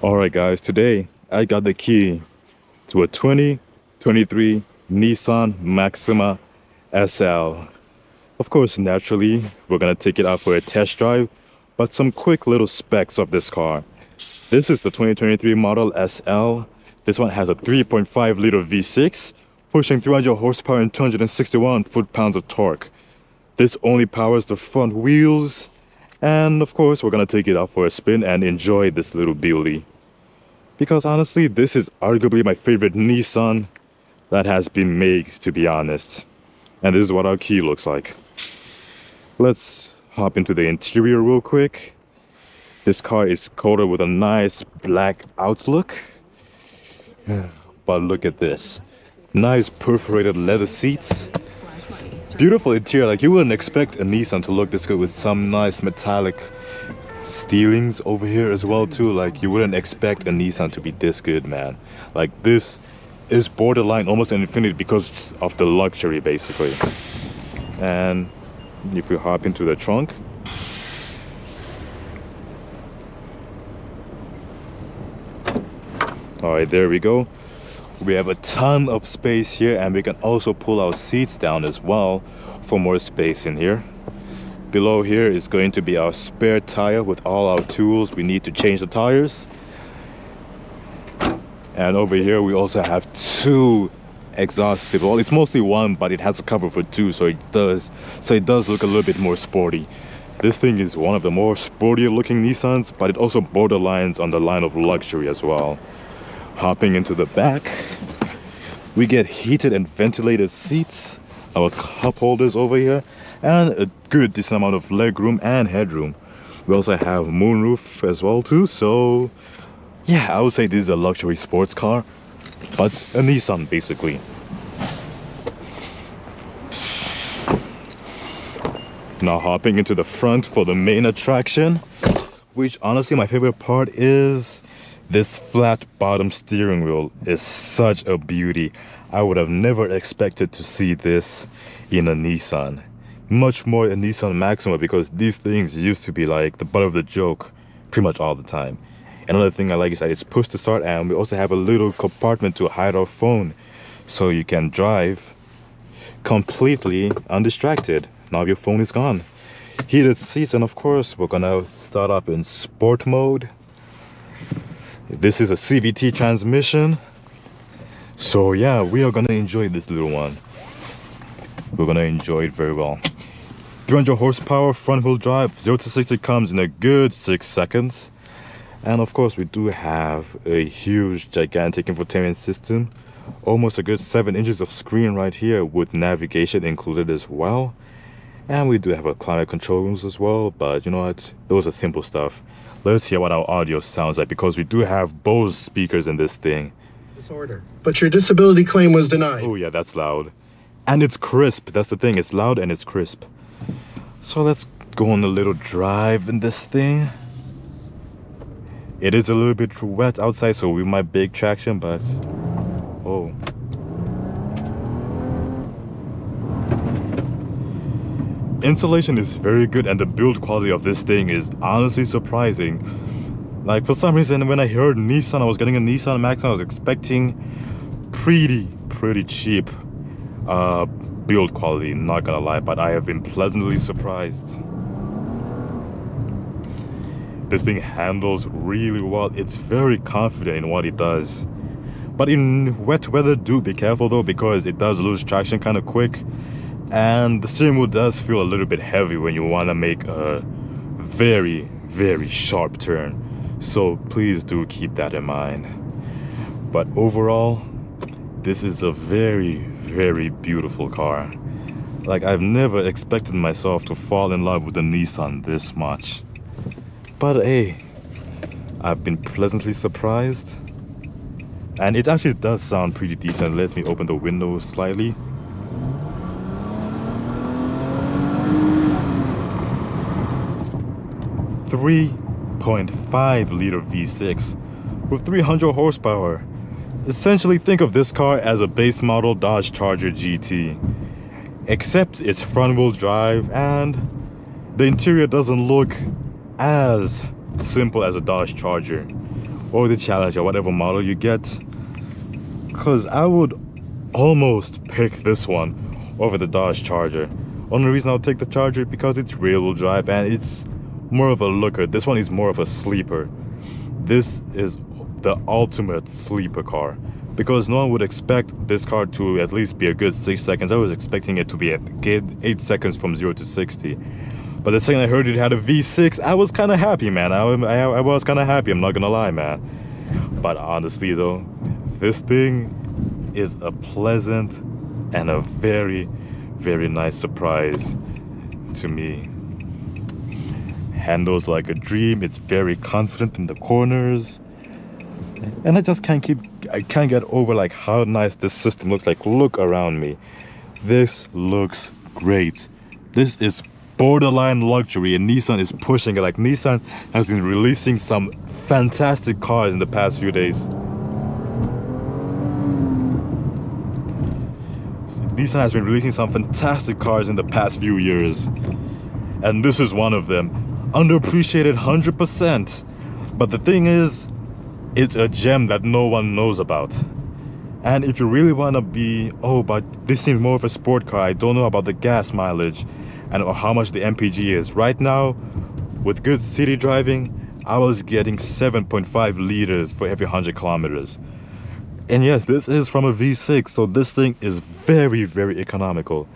Alright guys, today I got the key to a 2023 Nissan Maxima SL. Of course, naturally, we're gonna take it out for a test drive, but some quick little specs of this car. This is the 2023 model SL. This one has a 3.5 liter V6, pushing 300 horsepower and 261 foot-pounds of torque. This only powers the front wheels, and of course, we're gonna take it out for a spin and enjoy this little beauty. Because honestly, this is arguably my favorite Nissan that has been made, to be honest. And this is what our key looks like. Let's hop into the interior real quick. This car is coated with a nice black outlook. But look at this. Nice perforated leather seats. Beautiful interior. Like, you wouldn't expect a Nissan to look this good with some nice metallic steelings over here as well too. Like, you wouldn't expect a Nissan to be this good, man. Like, this is borderline almost an infinity because of the luxury, basically. And if you hop into the trunk, all right, there we go. We have a ton of space here, and we can also pull our seats down as well for more space in here. Below here is going to be our spare tire with all our tools we need to change the tires. And over here we also have two exhaust tips. Well, it's mostly one, but it has a cover for two, so it does look a little bit more sporty. This thing is one of the more sportier looking Nissans, but it also borderlines on the line of luxury as well. Hopping into the back, we get heated and ventilated seats, our cup holders over here, and a good decent amount of leg room and headroom. We also have moonroof as well too, so yeah, I would say this is a luxury sports car, but a Nissan basically. Now hopping into the front for the main attraction, which honestly my favorite part is this flat bottom steering wheel. Is such a beauty. I would have never expected to see this in a Nissan. Much more a Nissan Maxima, because these things used to be like the butt of the joke pretty much all the time. Another thing I like is that it's push to start, and we also have a little compartment to hide our phone, so you can drive completely undistracted. Now your phone is gone. Heated seats, and of course we're gonna start off in sport mode. This is a CVT transmission, so yeah, we are gonna enjoy this little one. We're gonna enjoy it very well. 300 horsepower front wheel drive, 0 to 60 comes in a good 6 seconds. And of course we do have a huge gigantic infotainment system, almost a good 7 inches of screen right here with navigation included as well. And we do have a climate controls as well, but you know what, those are simple stuff. Let's hear what our audio sounds like, because we do have Bose speakers in this thing. Disorder, but your disability claim was denied. Oh yeah, that's loud. And it's crisp, that's the thing, it's loud and it's crisp. So let's go on a little drive in this thing. It is a little bit wet outside, so we might bake traction, but oh. Insulation is very good, and the build quality of this thing is honestly surprising. Like, for some reason when I heard Nissan, I was getting a Nissan Maxima, I was expecting pretty cheap build quality, not gonna lie, but I have been pleasantly surprised. This thing handles really well. It's very confident in what it does. But in wet weather, do be careful though, because it does lose traction kind of quick. And the steering wheel does feel a little bit heavy when you want to make a very sharp turn. So please do keep that in mind. But overall, this is a very beautiful car. Like, I've never expected myself to fall in love with a Nissan this much. But hey, I've been pleasantly surprised. And it actually does sound pretty decent. Let me open the window slightly. .5 liter V6 with 300 horsepower. Essentially think of this car as a base model Dodge Charger GT, except it's front wheel drive and the interior doesn't look as simple as a Dodge Charger. or the Challenger, whatever model you get, because I would almost pick this one over the Dodge Charger. Only reason I'll take the Charger because it's rear-wheel drive and it's more of a looker. This one is more of a sleeper. This is the ultimate sleeper car, because no one would expect this car to at least be a good 6 seconds. I was expecting it to be at 8 seconds from 0 to 60. But the second I heard it had a V6, I was kind of happy, man. I was kind of happy, I'm not gonna lie, man. But honestly though, this thing is a pleasant and a very, very nice surprise to me. Handles like a dream. It's very confident in the corners. And I can't get over like how nice this system looks like. Look around me. This looks great. This is borderline luxury, and Nissan is pushing it. Like, Nissan has been releasing some fantastic cars in the past few days. Nissan has been releasing some fantastic cars in the past few years, and this is one of them. Underappreciated 100%. But the thing is, it's a gem that no one knows about. And if you really want to be, oh, but this seems more of a sport car, I don't know about the gas mileage and or how much the MPG is. Right now, with good city driving, I was getting 7.5 liters for every 100 kilometers. And yes, this is from a V6, so this thing is very, very economical.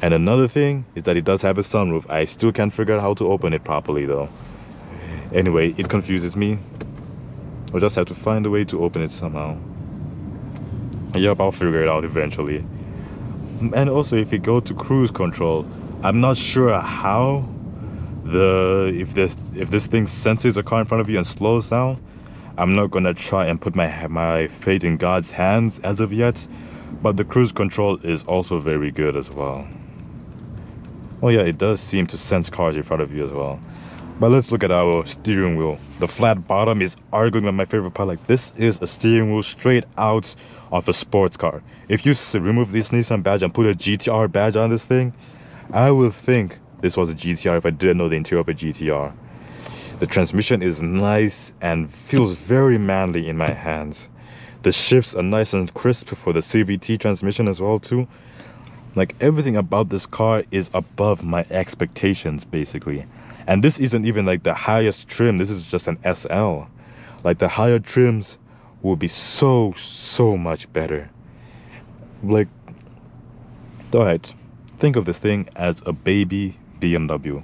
And another thing is that it does have a sunroof. I still can't figure out how to open it properly though. Anyway, it confuses me. I'll just have to find a way to open it somehow. Yep, I'll figure it out eventually. And also, if you go to cruise control, I'm not sure how if this thing senses a car in front of you and slows down. I'm not gonna try and put my fate in God's hands as of yet, but the cruise control is also very good as well. Oh yeah, it does seem to sense cars in front of you as well. But let's look at our steering wheel. The flat bottom is arguably my favorite part. Like, this is a steering wheel straight out of a sports car. If you remove this Nissan badge and put a GTR badge on this thing, I would think this was a GTR if I didn't know the interior of a GTR. The transmission is nice and feels very manly in my hands. The shifts are nice and crisp for the CVT transmission as well too. Like, everything about this car is above my expectations basically. And this isn't even like the highest trim, this is just an SL. Like, the higher trims will be so much better. Like, alright, think of this thing as a baby BMW.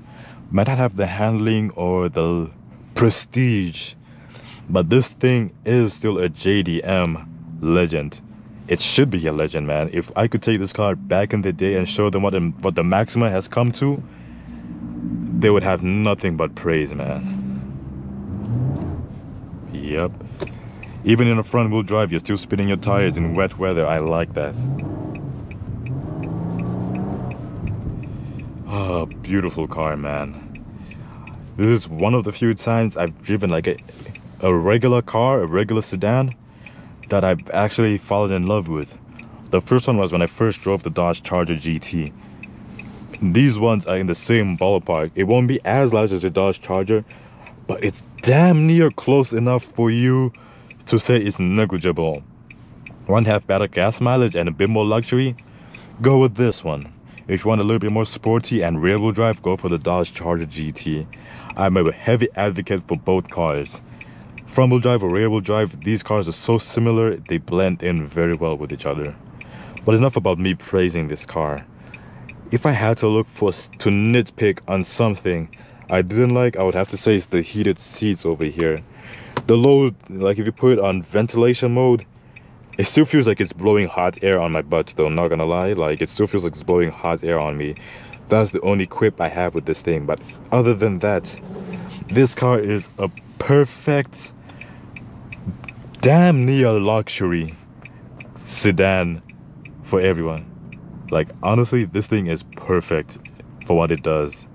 Might not have the handling or the prestige, but this thing is still a JDM legend. It should be a legend, man. If I could take this car back in the day and show them what the Maxima has come to, they would have nothing but praise, man. Yep. Even in a front wheel drive, you're still spinning your tires in wet weather. I like that. Oh, beautiful car, man. This is one of the few times I've driven like a regular car, a regular sedan, that I've actually fallen in love with. The first one was when I first drove the Dodge Charger GT. These ones are in the same ballpark. It won't be as large as the Dodge Charger, but it's damn near close enough for you to say it's negligible. One half better gas mileage and a bit more luxury, go with this one. If you want a little bit more sporty and rear-wheel drive, go for the Dodge Charger GT. I'm a heavy advocate for both cars. Front-wheel drive or rear-wheel drive, these cars are so similar, they blend in very well with each other. But enough about me praising this car. If I had to to nitpick on something I didn't like, I would have to say it's the heated seats over here. The low, like if you put it on ventilation mode, it still feels like it's blowing hot air on my butt though, not gonna lie. Like, it still feels like it's blowing hot air on me. That's the only quip I have with this thing. But other than that, this car is a perfect, damn near luxury sedan for everyone. Like, honestly, this thing is perfect for what it does.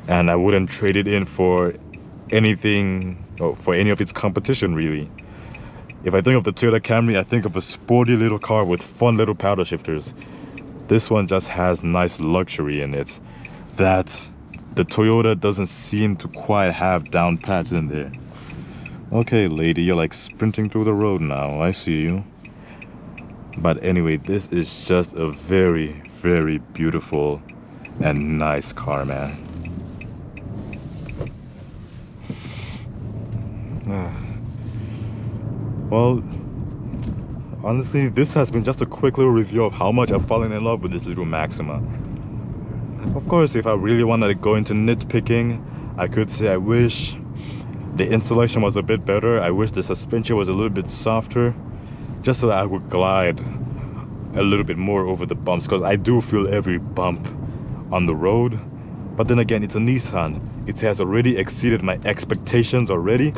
And I wouldn't trade it in for anything, or for any of its competition really. If I think of the Toyota Camry, I think of a sporty little car with fun little paddle shifters. This one just has nice luxury in it that the Toyota doesn't seem to quite have down pat in there. Okay, lady, you're like sprinting through the road now. I see you. But anyway, this is just a very, very beautiful and nice car, man. Well, honestly, this has been just a quick little review of how much I've fallen in love with this little Maxima. Of course, if I really wanted to go into nitpicking, I could say I wish the insulation was a bit better. I wish the suspension was a little bit softer, just so that I would glide a little bit more over the bumps, because I do feel every bump on the road. But then again, it's a Nissan. It has already exceeded my expectations already,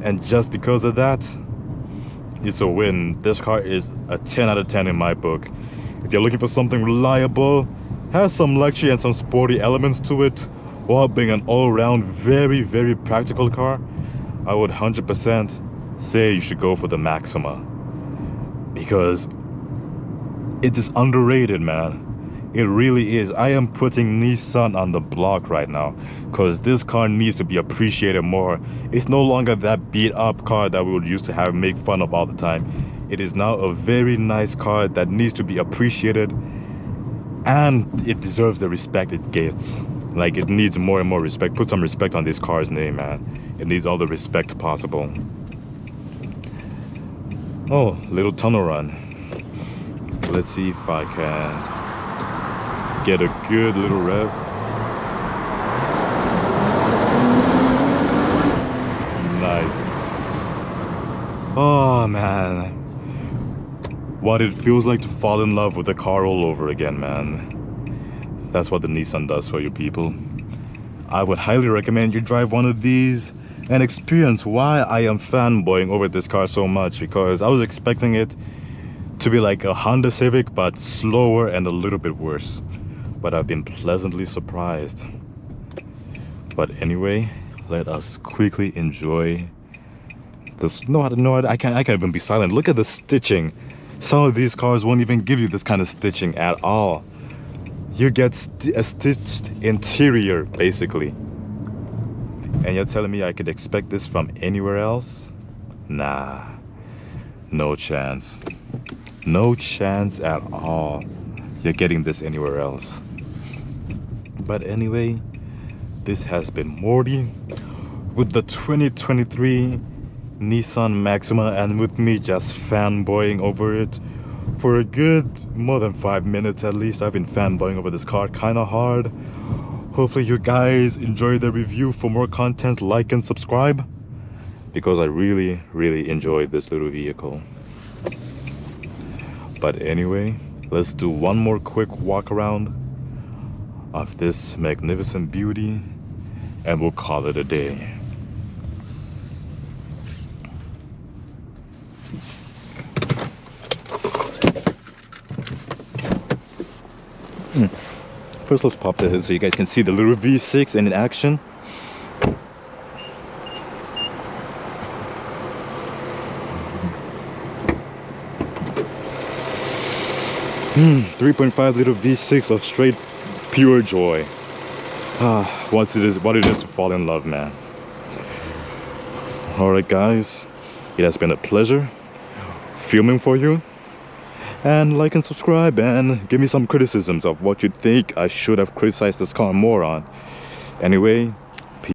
and just because of that, it's a win. This car is a 10 out of 10 in my book. If you're looking for something reliable, has some luxury and some sporty elements to it, while being an all-around very, very practical car, I would 100% say you should go for the Maxima, because it is underrated, man. It really is. I am putting Nissan on the block right now, because this car needs to be appreciated more. It's no longer that beat up car that we would used to have make fun of all the time. It is now a very nice car that needs to be appreciated, and it deserves the respect it gets. Like, it needs more and more respect. Put some respect on this car's name, man. It needs all the respect possible. Oh, little tunnel run. Let's see if I can get a good little rev. Nice. Oh man, what it feels like to fall in love with a car all over again, man. That's what the Nissan does for you people. I would highly recommend you drive one of these and experience why I am fanboying over this car so much, because I was expecting it to be like a Honda Civic, but slower and a little bit worse. But I've been pleasantly surprised. But anyway, let us quickly enjoy this. No, I can't even be silent. Look at the stitching. Some of these cars won't even give you this kind of stitching at all. You get a stitched interior, basically. And you're telling me I could expect this from anywhere else? Nah, no chance. No chance at all you're getting this anywhere else. But anyway, this has been Morty with the 2023 Nissan Maxima, and with me just fanboying over it for a good more than 5 minutes at least. I've been fanboying over this car kind of hard. Hopefully you guys enjoyed the review. For more content, like and subscribe, because I really, really enjoyed this little vehicle. But anyway, let's do one more quick walk around of this magnificent beauty, and we'll call it a day. First, let's pop the hood so you guys can see the little V6 in action. 3.5 liter V6 of straight pure joy. What it is to fall in love, man. Alright guys, it has been a pleasure filming for you. And like and subscribe, and give me some criticisms of what you think I should have criticized this car more on. Anyway,